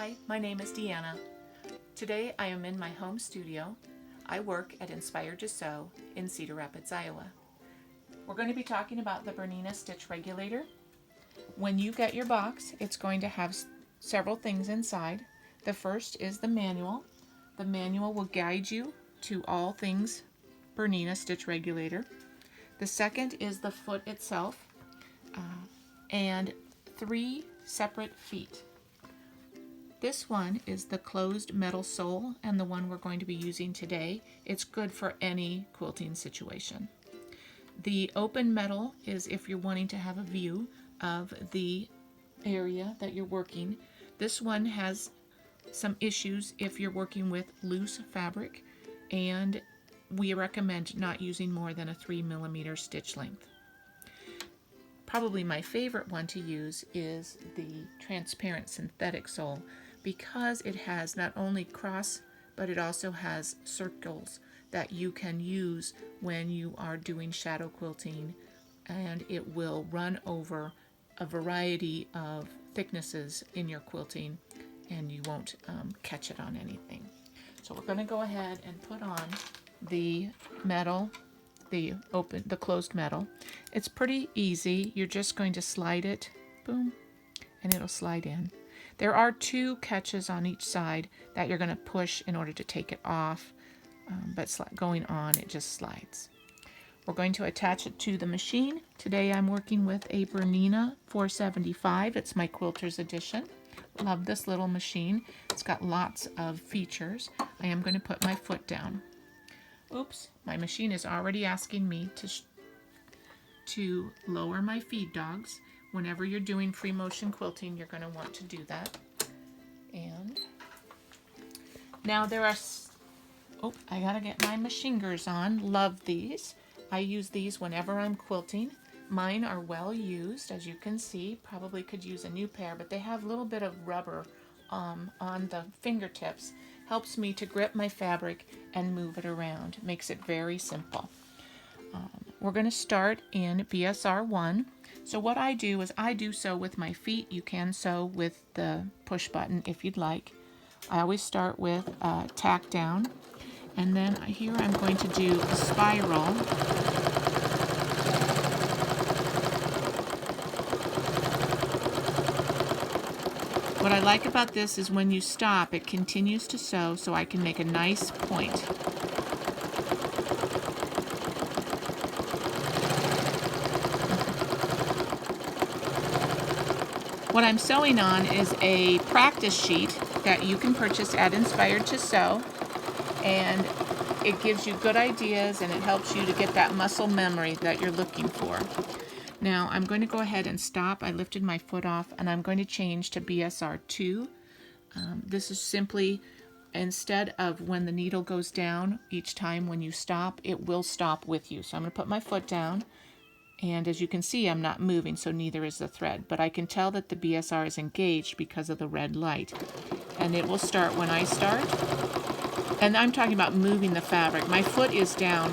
Hi, my name is Deanna. Today I am in my home studio. I work at Inspired to Sew in Cedar Rapids, Iowa. We're going to be talking about the Bernina Stitch Regulator. When you get your box, it's going to have several things inside. The first is the manual. The manual will guide you to all things Bernina Stitch Regulator. The second is the foot itself and 3 separate feet. This one is the closed metal sole and the one we're going to be using today. It's good for any quilting situation. The open metal is if you're wanting to have a view of the area that you're working. This one has some issues if you're working with loose fabric, and we recommend not using more than a 3mm stitch length. Probably my favorite one to use is the transparent synthetic sole, because it has not only cross, but it also has circles that you can use when you are doing shadow quilting, and it will run over a variety of thicknesses in your quilting and you won't catch it on anything. So we're going to go ahead and put on the metal, the closed metal. It's pretty easy. You're just going to slide it, boom, and it'll slide in. There are 2 catches on each side that you're going to push in order to take it off, but going on, it just slides. We're going to attach it to the machine. Today I'm working with a Bernina 475. It's my Quilter's Edition. Love this little machine. It's got lots of features. I am going to put my foot down. Oops, my machine is already asking me to lower my feed dogs. Whenever you're doing free motion quilting, you're going to want to do that. And now there are, I gotta get my machine gears on. Love these. I use these whenever I'm quilting. Mine are well used, as you can see. Probably could use a new pair, but they have a little bit of rubber on the fingertips. Helps me to grip my fabric and move it around. Makes it very simple. We're going to start in BSR 1. So what I do is I do sew with my feet. You can sew with the push button if you'd like. I always start with tack down, and then here I'm going to do a spiral. What I like about this is when you stop, it continues to sew, so I can make a nice point. What I'm sewing on is a practice sheet that you can purchase at Inspired to Sew, and it gives you good ideas and it helps you to get that muscle memory that you're looking for. Now I'm going to go ahead and stop. I lifted my foot off and I'm going to change to BSR 2. This is simply, instead of when the needle goes down each time when you stop, it will stop with you. So I'm going to put my foot down. And as you can see, I'm not moving, so neither is the thread. But I can tell that the BSR is engaged because of the red light. And it will start when I start. And I'm talking about moving the fabric. My foot is down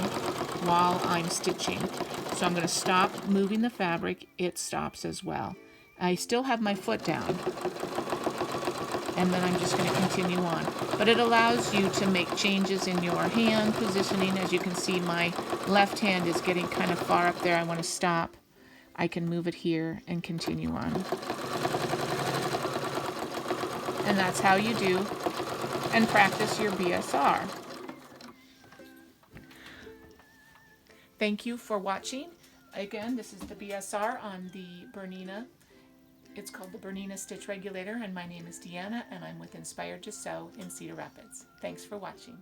while I'm stitching. So I'm going to stop moving the fabric. It stops as well. I still have my foot down. And then I'm just going to continue on. But it allows you to make changes in your hand positioning. As you can see, my left hand is getting kind of far up there. I want to stop. I can move it here and continue on. And that's how you do and practice your BSR. Thank you for watching. Again, this is the BSR on the Bernina. It's called the Bernina Stitch Regulator, and my name is Deanna, and I'm with Inspired to Sew in Cedar Rapids. Thanks for watching.